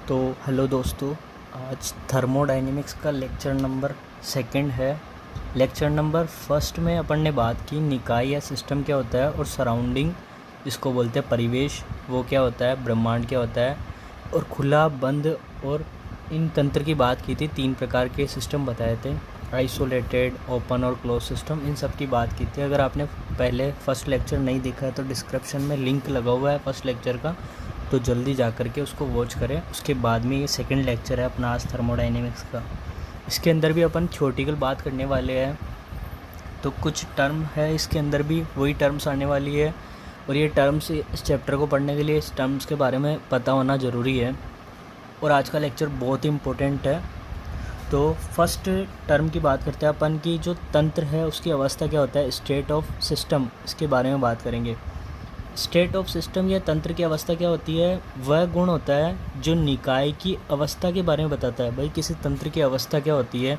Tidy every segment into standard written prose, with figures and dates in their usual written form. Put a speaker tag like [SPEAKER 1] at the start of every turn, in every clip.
[SPEAKER 1] तो हेलो दोस्तों, आज थर्मोडायनेमिक्स का लेक्चर नंबर सेकंड है। लेक्चर नंबर फर्स्ट में अपन ने बात की निकाय या सिस्टम क्या होता है और सराउंडिंग जिसको बोलते हैं परिवेश वो क्या होता है, ब्रह्मांड क्या होता है और खुला बंद और इन तंत्र की बात की थी। 3 प्रकार के सिस्टम बताए थे, आइसोलेटेड, ओपन और क्लोज सिस्टम, इन सब की बात की थी। अगर आपने पहले फर्स्ट लेक्चर नहीं देखा है तो डिस्क्रिप्शन में लिंक लगा हुआ है फर्स्ट लेक्चर का, तो जल्दी जा कर के उसको वॉच करें। उसके बाद में ये सेकंड लेक्चर है अपना आज थर्मोडायनेमिक्स का। इसके अंदर भी अपन थ्योरेटिकल बात करने वाले हैं, तो कुछ टर्म है इसके अंदर भी वही टर्म्स आने वाली है और ये टर्म्स इस चैप्टर को पढ़ने के लिए इस टर्म्स के बारे में पता होना ज़रूरी है। और आज का लेक्चर बहुत ही इम्पोर्टेंट है। तो फर्स्ट टर्म की बात करते हैं अपन की, जो तंत्र है उसकी अवस्था क्या होता है, स्टेट ऑफ सिस्टम, इसके बारे में बात करेंगे। स्टेट ऑफ सिस्टम या तंत्र की अवस्था क्या होती है, वह गुण होता है जो निकाय की अवस्था के बारे में बताता है। भाई किसी तंत्र की अवस्था क्या होती है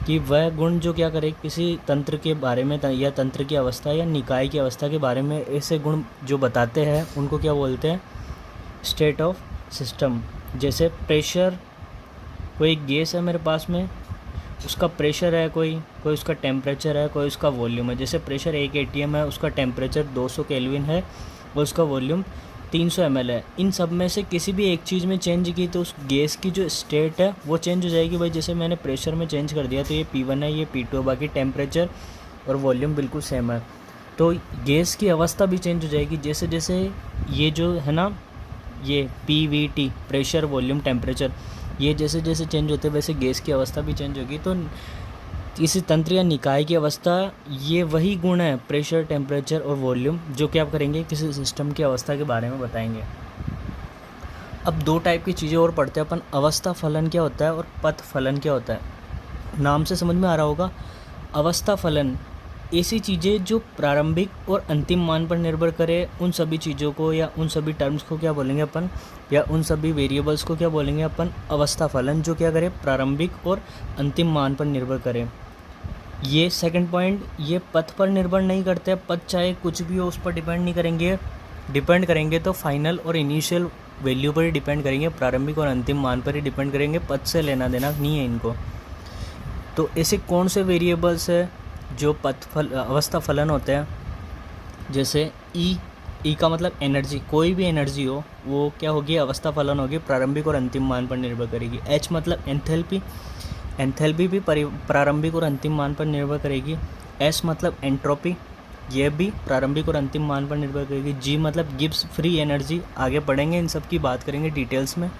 [SPEAKER 1] कि वह गुण जो क्या करे किसी तंत्र के बारे में या तंत्र की अवस्था या निकाय की अवस्था के बारे में ऐसे गुण जो बताते हैं उनको क्या बोलते हैं, स्टेट ऑफ सिस्टम। जैसे प्रेशर, कोई गैस है मेरे पास में, उसका प्रेशर है, कोई उसका टेम्परेचर है, कोई उसका वॉल्यूम है। जैसे प्रेशर 1 atm है, उसका टेम्परेचर 200 केल्विन है और उसका वॉल्यूम 300 ml है। इन सब में से किसी भी एक चीज़ में चेंज की तो उस गैस की जो स्टेट है वो चेंज हो जाएगी। भाई जैसे मैंने प्रेशर में चेंज कर दिया तो ये P1 है, ये P2 है, बाकी टेम्परेचर और वॉल्यूम बिल्कुल सेम है, तो गैस की अवस्था भी चेंज हो जाएगी। जैसे जैसे ये जो है ना, ये PVT, प्रेशर वॉल्यूम टेम्परेचर, ये जैसे जैसे चेंज होते हैं वैसे गैस की अवस्था भी चेंज होगी। तो किसी तंत्र या निकाय की अवस्था ये वही गुण है, प्रेशर, टेम्परेचर और वॉल्यूम, जो कि आप करेंगे किसी सिस्टम की अवस्था के बारे में बताएंगे। अब 2 टाइप की चीज़ें और पढ़ते हैं अपन, अवस्था फलन क्या होता है और पथ फलन क्या होता है। नाम से समझ में आ रहा होगा, अवस्था फलन ऐसी चीज़ें जो प्रारंभिक और अंतिम मान पर निर्भर करे, उन सभी चीज़ों को या उन सभी टर्म्स को क्या बोलेंगे अपन, या उन सभी वेरिएबल्स को क्या बोलेंगे अपन, अवस्था फलन, जो क्या करे प्रारंभिक और अंतिम मान पर निर्भर करे। ये सेकंड पॉइंट, ये पथ पर निर्भर नहीं करते, पथ चाहे कुछ भी हो उस पर डिपेंड नहीं करेंगे। डिपेंड करेंगे तो फाइनल और इनिशियल वैल्यू पर ही डिपेंड करेंगे, प्रारंभिक और अंतिम मान पर ही डिपेंड करेंगे, पथ से लेना देना नहीं है इनको। तो ऐसे कौन से वेरिएबल्स है जो अवस्था फलन होते हैं, जैसे ई का मतलब एनर्जी, कोई भी एनर्जी हो वो क्या होगी, अवस्था फलन होगी, प्रारंभिक और अंतिम मान पर निर्भर करेगी। एच मतलब एंथैल्पी, एंथैल्पी भी प्रारंभिक और अंतिम मान पर निर्भर करेगी। एस मतलब एंट्रोपी, यह भी प्रारंभिक और अंतिम मान पर निर्भर करेगी। जी मतलब गिब्स फ्री एनर्जी, आगे पढ़ेंगे इन सब की बात करेंगे डिटेल्स में।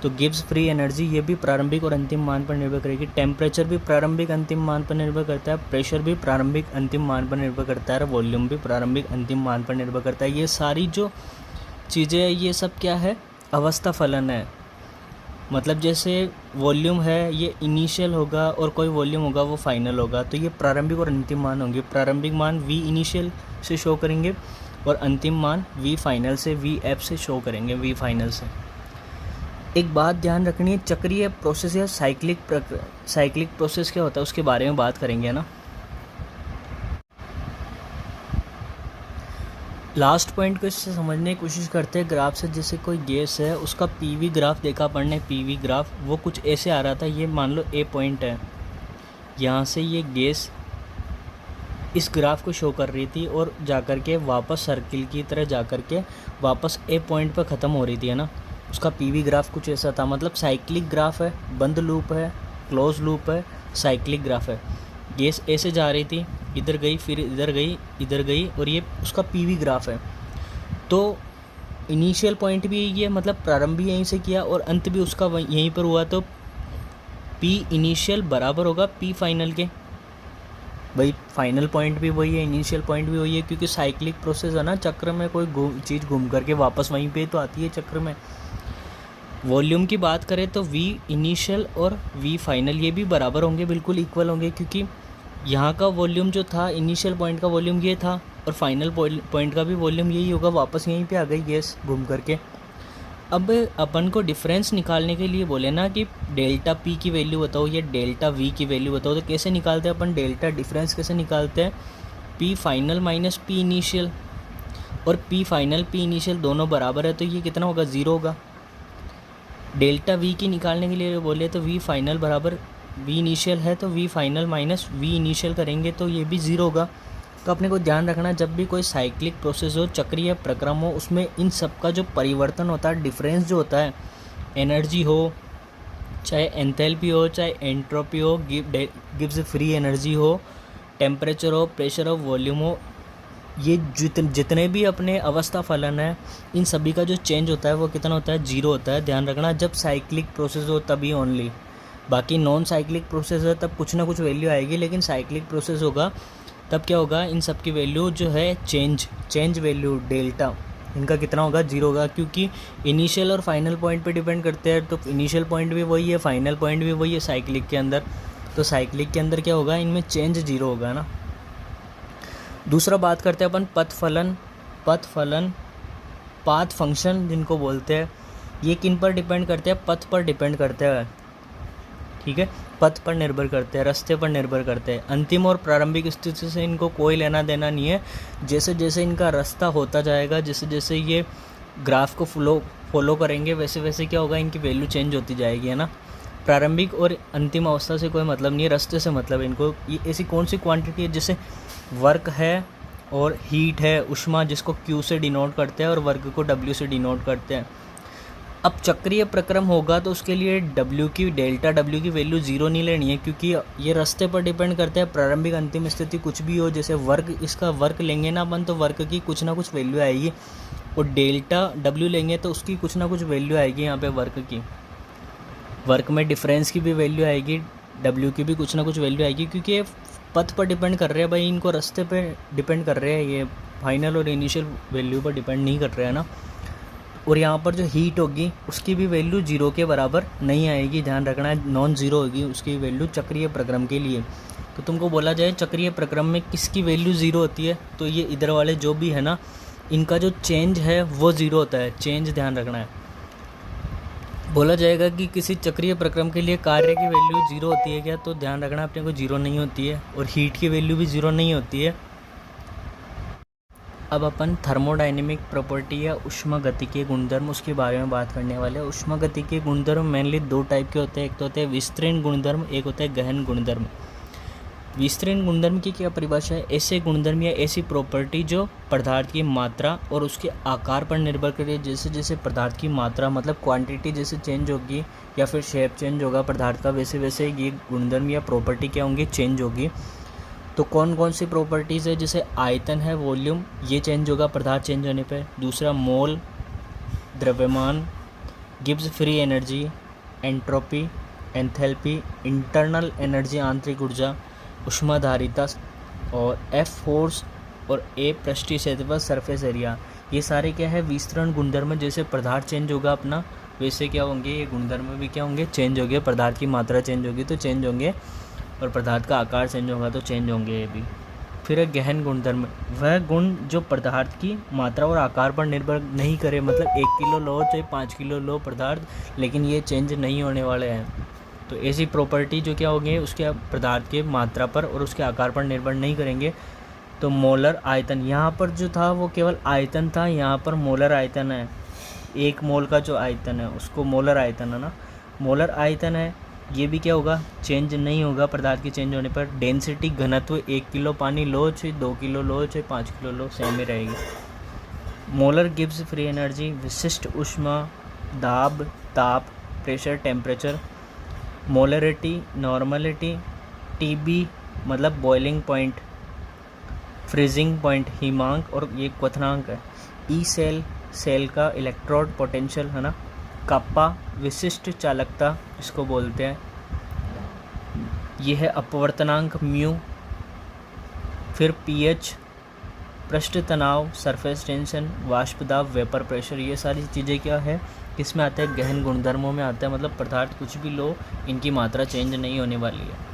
[SPEAKER 1] तो गिब्स फ्री एनर्जी ये भी प्रारंभिक और अंतिम मान पर निर्भर करेगी। टेम्परेचर भी प्रारंभिक अंतिम मान पर निर्भर करता है, प्रेशर भी प्रारंभिक अंतिम मान पर निर्भर करता है, वॉल्यूम भी प्रारंभिक अंतिम मान पर निर्भर करता है। ये सारी जो चीज़ें हैं ये सब क्या है, अवस्था फलन है। मतलब जैसे वॉल्यूम है ये इनिशियल होगा और कोई वॉल्यूम होगा वो फाइनल होगा, तो ये प्रारंभिक और अंतिम मान होंगे। प्रारंभिक मान V इनिशियल से शो करेंगे और अंतिम मान V फाइनल से, VF से शो करेंगे, V फाइनल से। एक बात ध्यान रखनी है, चक्रीय प्रोसेस या साइक्लिक प्रोसेस क्या होता है उसके बारे में बात करेंगे ना। लास्ट पॉइंट को इससे समझने की कोशिश करते हैं ग्राफ से। जैसे कोई गैस है उसका PV ग्राफ देखा पढ़ने, PV ग्राफ वो कुछ ऐसे आ रहा था। ये मान लो A पॉइंट है, यहाँ से ये गैस इस ग्राफ को शो कर रही थी और जाकर के वापस सर्किल की तरह जाकर के वापस A पॉइंट पर ख़त्म हो रही थी, है ना। उसका PV ग्राफ कुछ ऐसा था। मतलब साइक्लिक ग्राफ है, बंद लूप है, क्लोज लूप है, साइक्लिक ग्राफ है। गैस ऐसे जा रही थी, इधर गई, फिर इधर गई, इधर गई, और ये उसका PV ग्राफ है। तो इनिशियल पॉइंट भी यही है, मतलब प्रारंभ भी यहीं से किया और अंत भी उसका यहीं पर हुआ, तो P इनिशियल बराबर होगा P फाइनल के। भाई फाइनल पॉइंट भी वही है, इनिशियल पॉइंट भी वही है, क्योंकि साइक्लिक प्रोसेस है ना, चक्र में कोई चीज़ घूम करके वापस वहीं पे तो आती है चक्र में। वॉल्यूम की बात करें तो V इनिशियल और V फाइनल ये भी बराबर होंगे, बिल्कुल इक्वल होंगे, क्योंकि यहाँ का वॉल्यूम जो था, इनिशियल पॉइंट का वॉल्यूम ये था और फाइनल पॉइंट का भी वॉल्यूम यही होगा, वापस यहीं पे आ गई गैस घूम करके। अब अपन को डिफरेंस निकालने के लिए बोले ना कि डेल्टा P की वैल्यू बताओ या डेल्टा V की वैल्यू बताओ, तो कैसे निकालते हैं अपन डेल्टा डिफरेंस, कैसे निकालते हैं, P final minus P initial, और P फाइनल P इनिशियल दोनों बराबर है, तो ये कितना होगा, 0 होगा। डेल्टा वी की निकालने के लिए बोले तो वी फाइनल बराबर वी इनिशियल है, तो V final minus V initial करेंगे तो ये भी ज़ीरो होगा। तो अपने को ध्यान रखना, जब भी कोई साइक्लिक प्रोसेस हो, चक्रीय प्रक्रम हो, उसमें इन सब का जो परिवर्तन होता है, डिफरेंस जो होता है, एनर्जी हो, चाहे एंथैल्पी हो, चाहे एंट्रोपी हो, गिब्स फ्री एनर्जी हो, टेम्परेचर हो, प्रेशर हो, वॉल्यूम हो, ये जितने भी अपने अवस्था फलन है, इन सभी का जो चेंज होता है वो कितना होता है, जीरो होता है। ध्यान रखना, जब साइक्लिक प्रोसेस हो तभी ओनली, बाकी नॉन साइक्लिक प्रोसेस है तब कुछ ना कुछ वैल्यू आएगी, लेकिन साइक्लिक प्रोसेस होगा तब क्या होगा, इन सब की वैल्यू जो है चेंज वैल्यू डेल्टा इनका कितना होगा, जीरो होगा, क्योंकि इनिशियल और फाइनल पॉइंट पे डिपेंड करते हैं। तो इनिशियल पॉइंट भी वही है, फाइनल पॉइंट भी वही है साइक्लिक के अंदर, तो साइक्लिक के अंदर क्या होगा, इनमें चेंज जीरो होगा ना। दूसरा बात करते हैं अपन पथ फलन पाथ फंक्शन जिनको बोलते हैं, ये किन पर डिपेंड करते हैं, पथ पर डिपेंड करते हैं, ठीक है, पथ पर निर्भर करते हैं, रास्ते पर निर्भर करते हैं। अंतिम और प्रारंभिक स्थिति से इनको कोई लेना देना नहीं है। जैसे जैसे इनका रास्ता होता जाएगा, जैसे जैसे ये ग्राफ को फॉलो करेंगे, वैसे वैसे क्या होगा, इनकी वैल्यू चेंज होती जाएगी, है ना। प्रारंभिक और अंतिम अवस्था से कोई मतलब नहीं है, रास्ते से मतलब है इनको। ये ऐसी कौन सी क्वांटिटी है, जैसे वर्क है और हीट है, उष्मा, जिसको Q से डिनोट करते हैं और वर्ग को W से डिनोट करते हैं। अब चक्रीय प्रक्रम होगा तो उसके लिए डेल्टा W की वैल्यू ज़ीरो नहीं लेनी है, क्योंकि ये रास्ते पर डिपेंड करते हैं। प्रारंभिक अंतिम स्थिति कुछ भी हो, जैसे वर्क, इसका वर्क लेंगे ना अपन तो वर्क की कुछ ना कुछ वैल्यू आएगी, और डेल्टा W लेंगे तो उसकी कुछ ना कुछ वैल्यू आएगी यहाँ पे वर्क की। वर्क में डिफरेंस की भी वैल्यू आएगी, W की भी कुछ ना कुछ वैल्यू आएगी, क्योंकि ये पथ पर डिपेंड कर रहे हैं भाई, इनको रास्ते पे डिपेंड कर रहे हैं, ये फाइनल और इनिशियल वैल्यू पर डिपेंड नहीं कर रहे हैं ना। और यहाँ पर जो हीट होगी उसकी भी वैल्यू जीरो के बराबर नहीं आएगी, ध्यान रखना है, नॉन ज़ीरो होगी उसकी वैल्यू चक्रीय प्रक्रम के लिए। तो तुमको बोला जाए चक्रीय प्रक्रम में किसकी वैल्यू ज़ीरो होती है, तो ये इधर वाले जो भी है ना, इनका जो चेंज है वो ज़ीरो होता है, चेंज ध्यान रखना है। बोला जाएगा कि किसी चक्रीय प्रक्रम के लिए कार्य की वैल्यू जीरो होती है क्या, तो ध्यान रखना अपने को जीरो नहीं होती है, और हीट की वैल्यू भी जीरो नहीं होती है। अब अपन थर्मोडायनेमिक प्रॉपर्टी या ऊष्मागतिकीय गुणधर्म उसके बारे में बात करने वाले हैं। ऊष्मागतिकीय गुणधर्म मेनली दो टाइप के होते हैं, एक तो होते हैं विस्तृण गुणधर्म, एक होता है गहन गुणधर्म। विस्तृण गुणधर्म की क्या परिभाषा है, ऐसे गुणधर्म या ऐसी प्रॉपर्टी जो पदार्थ की मात्रा और उसके आकार पर निर्भर करे। जैसे जैसे पदार्थ की मात्रा मतलब क्वांटिटी जैसे चेंज होगी या फिर शेप चेंज होगा पदार्थ का, वैसे वैसे ये गुणधर्म या प्रॉपर्टी क्या होंगी, चेंज होगी। तो कौन कौन सी प्रॉपर्टीज़ है, जैसे आयतन है, वॉल्यूम, ये चेंज होगा पदार्थ चेंज होने पे। दूसरा मोल, द्रव्यमान, Gibbs free energy, entropy, enthalpy, internal energy आंतरिक ऊर्जा, ऊष्माधारिता, और F फोर्स, और A पृष्ठीय क्षेत्रफल सरफेस एरिया। ये सारे क्या है, विस्तृण गुणधर्म। जैसे पदार्थ चेंज होगा अपना, वैसे क्या होंगे ये गुणधर्म भी क्या होंगे, चेंज होंगे। पदार्थ की मात्रा चेंज होगी तो चेंज होंगे, और पदार्थ का आकार चेंज होगा तो चेंज होंगे ये भी। फिर है गहन गुणधर्म, वह गुण जो पदार्थ की मात्रा और आकार पर निर्भर नहीं करे, मतलब 1 किलो लो चाहे 5 किलो लो पदार्थ, लेकिन ये चेंज नहीं होने वाले हैं। तो ऐसी प्रॉपर्टी जो क्या होंगे, उसके पदार्थ के मात्रा पर और उसके आकार पर निर्भर नहीं करेंगे। तो मोलर आयतन, यहाँ पर जो था वो केवल आयतन था, यहाँ पर मोलर आयतन है। 1 मोल का जो आयतन है उसको मोलर आयतन है ना, मोलर आयतन है। ये भी क्या होगा, चेंज नहीं होगा पदार्थ के चेंज होने पर। डेंसिटी, घनत्व, 1 किलो पानी लो चाहे 2 किलो लो चाहे 5 किलो लो, सेम ही रहेगी। मोलर गिब्स फ्री एनर्जी, विशिष्ट ऊष्मा, दाब, ताप, pressure, temperature. Molarity, normality, TB मतलब बॉइलिंग पॉइंट, फ्रीजिंग पॉइंट हिमांक, और ये क्वथनांक है। ई सेल का इलेक्ट्रोड पोटेंशियल है ना। कप्पा विशिष्ट चालकता इसको बोलते हैं, ये है अपवर्तनांक म्यू। फिर pH, पृष्ठ तनाव, सरफेस टेंशन, वाष्प दाब, वेपर प्रेशर, ये सारी चीज़ें क्या है, किस में आते हैं, गहन गुणधर्मों में आता है। मतलब पदार्थ कुछ भी लो, इनकी मात्रा चेंज नहीं होने वाली है।